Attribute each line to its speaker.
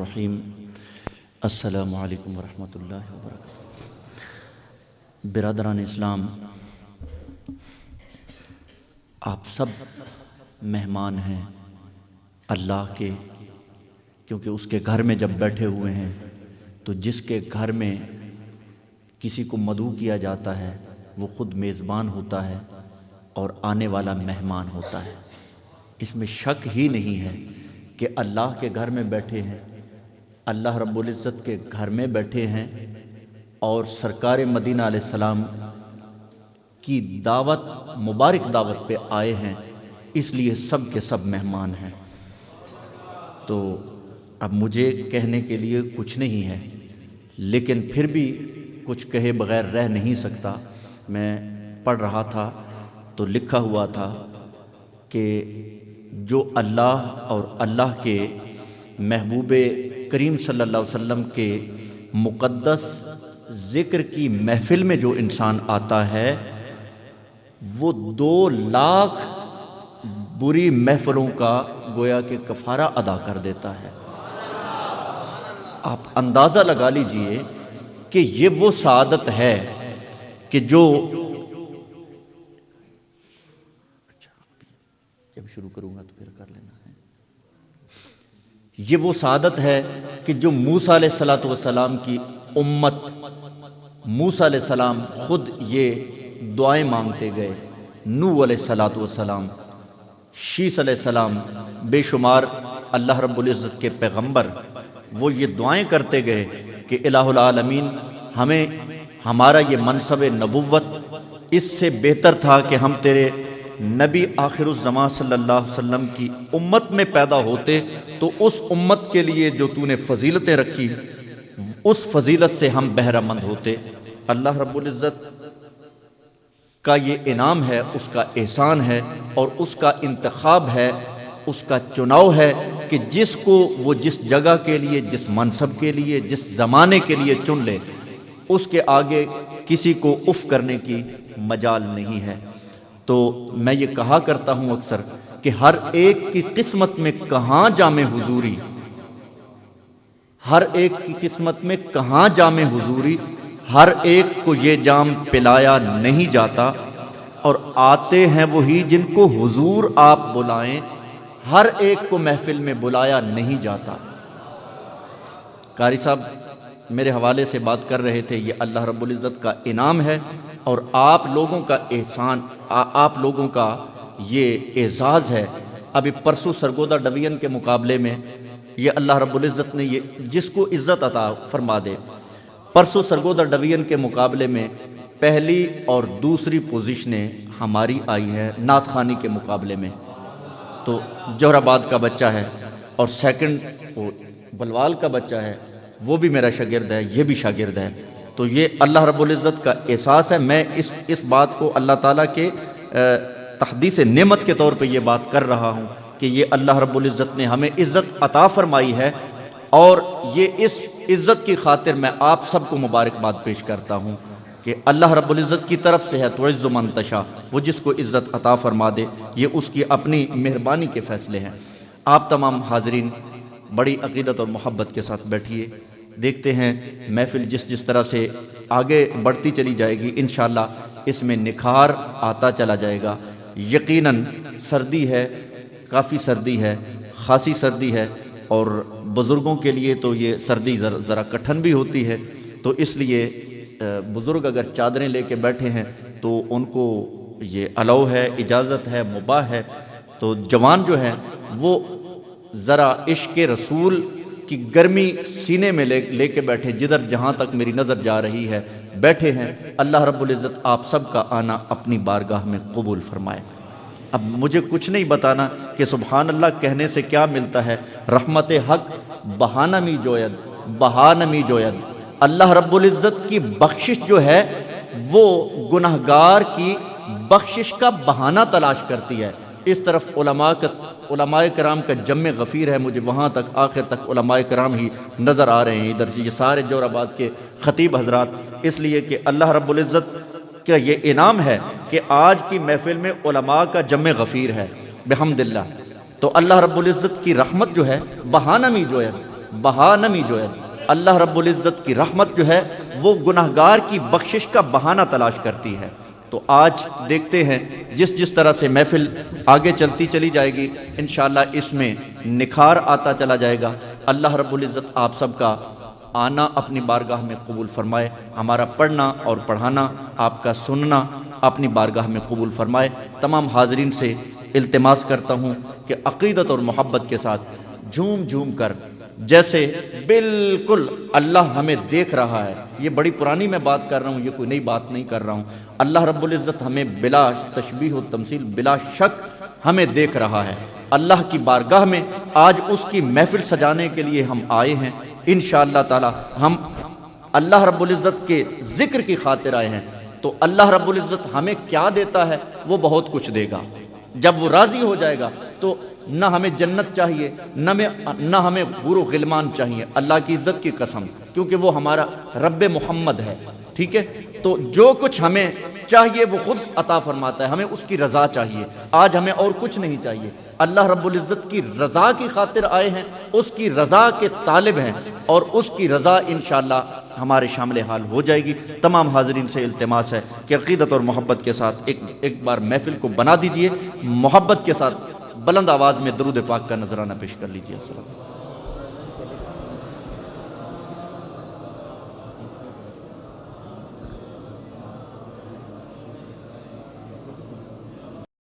Speaker 1: الرحیم السلام علیکم ورحمۃ اللہ وبرکاتہ۔ برادران اسلام، آپ سب مہمان ہیں اللہ کے، کیونکہ اس کے گھر میں جب بیٹھے ہوئے ہیں تو جس کے گھر میں کسی کو مدعو کیا جاتا ہے وہ خود میزبان ہوتا ہے اور آنے والا مہمان ہوتا ہے۔ اس میں شک ہی نہیں ہے کہ اللہ کے گھر میں بیٹھے ہیں، اللہ رب العزت کے گھر میں بیٹھے ہیں اور سرکار مدینہ علیہ السلام کی دعوت، مبارک دعوت پہ آئے ہیں، اس لیے سب کے سب مہمان ہیں۔ تو اب مجھے کہنے کے لیے کچھ نہیں ہے، لیکن پھر بھی کچھ کہے بغیر رہ نہیں سکتا۔ میں پڑھ رہا تھا تو لکھا ہوا تھا کہ جو اللہ اور اللہ کے محبوب کریم صلی اللہ علیہ وسلم کے مقدس ذکر کی محفل میں جو انسان آتا ہے وہ 2,00,000 بری محفلوں کا گویا کہ کفارہ ادا کر دیتا ہے۔ آپ اندازہ لگا لیجئے کہ یہ وہ سعادت ہے کہ جو جب شروع کروں گا تو پھر کر لینا ہے۔ یہ وہ سعادت ہے کہ جو موسیٰ علیہ السلام کی امت، موسیٰ علیہ السلام خود یہ دعائیں مانگتے گئے، نوح علیہ السلام، شیس علیہ السلام، بے شمار اللہ رب العزت کے پیغمبر، وہ یہ دعائیں کرتے گئے کہ الہ العالمین ہمیں ہمارا یہ منصب نبوت اس سے بہتر تھا کہ ہم تیرے نبی آخر الزمان صلی اللہ علیہ وسلم کی امت میں پیدا ہوتے، تو اس امت کے لیے جو تو نے فضیلتیں رکھی اس فضیلت سے ہم بہرہ مند ہوتے۔ اللہ رب العزت کا یہ انعام ہے، اس کا احسان ہے اور اس کا انتخاب ہے، اس کا چناؤ ہے کہ جس کو وہ جس جگہ کے لیے، جس منصب کے لیے، جس زمانے کے لیے چن لے، اس کے آگے کسی کو اف کرنے کی مجال نہیں ہے۔ تو میں یہ کہا کرتا ہوں اکثر کہ ہر ایک کی قسمت میں کہاں جام حضوری، ہر ایک کی قسمت میں کہاں جام حضوری، ہر ایک کو یہ جام پلایا نہیں جاتا، اور آتے ہیں وہی جن کو حضور آپ بلائیں، ہر ایک کو محفل میں بلایا نہیں جاتا۔ قاری صاحب میرے حوالے سے بات کر رہے تھے، یہ اللہ رب العزت کا انعام ہے اور آپ لوگوں کا احسان، آپ لوگوں کا یہ اعزاز ہے۔ ابھی پرسوں سرگودا ڈویژن کے مقابلے میں یہ اللہ رب العزت نے یہ جس کو عزت عطا فرما دے، پرسوں سرگودا ڈویژن کے مقابلے میں پہلی اور دوسری پوزیشنیں ہماری آئی ہے نعت خوانی کے مقابلے میں۔ تو جوہر آباد کا بچہ ہے اور سیکنڈ بلوال کا بچہ ہے، وہ بھی میرا شاگرد ہے، یہ بھی شاگرد ہے۔ تو یہ اللہ رب العزت کا احساس ہے۔ میں اس بات کو اللہ تعالیٰ کے تحدیث نعمت کے طور پہ یہ بات کر رہا ہوں کہ یہ اللہ رب العزت نے ہمیں عزت عطا فرمائی ہے، اور یہ اس عزت کی خاطر میں آپ سب کو مبارکباد پیش کرتا ہوں کہ اللہ رب العزت کی طرف سے ہے، تعز من تشاء، وہ جس کو عزت عطا فرما دے، یہ اس کی اپنی مہربانی کے فیصلے ہیں۔ آپ تمام حاضرین بڑی عقیدت اور محبت کے ساتھ بیٹھیے، دیکھتے ہیں محفل جس طرح سے آگے بڑھتی چلی جائے گی، انشاءاللہ اس میں نکھار آتا چلا جائے گا۔ یقیناً سردی ہے، کافی سردی ہے، خاصی سردی ہے، اور بزرگوں کے لیے تو یہ سردی ذرا کٹھن بھی ہوتی ہے، تو اس لیے بزرگ اگر چادریں لے کے بیٹھے ہیں تو ان کو یہ الاؤ ہے، اجازت ہے، مباح ہے۔ تو جوان جو ہیں وہ ذرا عشق رسول کی گرمی سینے میں لے کے بیٹھے، جدھر جہاں تک میری نظر جا رہی ہے بیٹھے ہیں۔ اللہ رب العزت آپ سب کا آنا اپنی بارگاہ میں قبول فرمائے۔ اب مجھے کچھ نہیں بتانا کہ سبحان اللہ کہنے سے کیا ملتا ہے۔ رحمت حق بہانہ می جوید، بہانہ می جوید۔ اللہ رب العزت کی بخشش جو ہے وہ گناہگار کی بخشش کا بہانہ تلاش کرتی ہے۔ اس طرف علماء کرام کا جم غفیر ہے، مجھے وہاں تک آخر تک علماء کرام ہی نظر آ رہے ہیں ادھر سے، یہ سارے جوہر آباد کے خطیب حضرات، اس لیے کہ اللہ رب العزت کا یہ انعام ہے کہ آج کی محفل میں علماء کا جم غفیر ہے بحمد اللہ۔ تو اللہ رب العزت کی رحمت جو ہے بہانہ می جو ہے، بہا نمی جوید، اللہ رب العزت کی رحمت جو ہے وہ گناہگار کی بخشش کا بہانہ تلاش کرتی ہے۔ تو آج دیکھتے ہیں جس طرح سے محفل آگے چلتی چلی جائے گی انشاءاللہ اس میں نکھار آتا چلا جائے گا۔ اللہ رب العزت آپ سب کا آنا اپنی بارگاہ میں قبول فرمائے، ہمارا پڑھنا اور پڑھانا، آپ کا سننا اپنی بارگاہ میں قبول فرمائے۔ تمام حاضرین سے التماس کرتا ہوں کہ عقیدت اور محبت کے ساتھ جھوم جھوم کر، جیسے بالکل اللہ ہمیں دیکھ رہا ہے، یہ بڑی پرانی میں بات کر رہا ہوں، یہ کوئی نئی بات نہیں کر رہا ہوں، اللہ رب العزت ہمیں بلا تشبیہ و تمثیل بلا شک ہمیں دیکھ رہا ہے۔ اللہ کی بارگاہ میں آج اس کی محفل سجانے کے لیے ہم آئے ہیں، انشاءاللہ تعالی ہم اللہ رب العزت کے ذکر کی خاطر آئے ہیں، تو اللہ رب العزت ہمیں کیا دیتا ہے؟ وہ بہت کچھ دے گا۔ جب وہ راضی ہو جائے گا تو نہ ہمیں جنت چاہیے، نہ ہمیں حور و غلمان چاہیے، اللہ کی عزت کی قسم، کیونکہ وہ ہمارا رب محمد ہے، ٹھیک ہے؟ تو جو کچھ ہمیں چاہیے وہ خود عطا فرماتا ہے، ہمیں اس کی رضا چاہیے، آج ہمیں اور کچھ نہیں چاہیے، اللہ رب العزت کی رضا کی خاطر آئے ہیں، اس کی رضا کے طالب ہیں، اور اس کی رضا انشاءاللہ ہمارے شامل حال ہو جائے گی۔ تمام حاضرین سے التماس ہے کہ عقیدت اور محبت کے ساتھ ایک بار محفل کو بنا دیجئے، محبت کے ساتھ بلند آواز میں درود پاک کا نذرانہ پیش کر لیجئے۔ السلام علیکم۔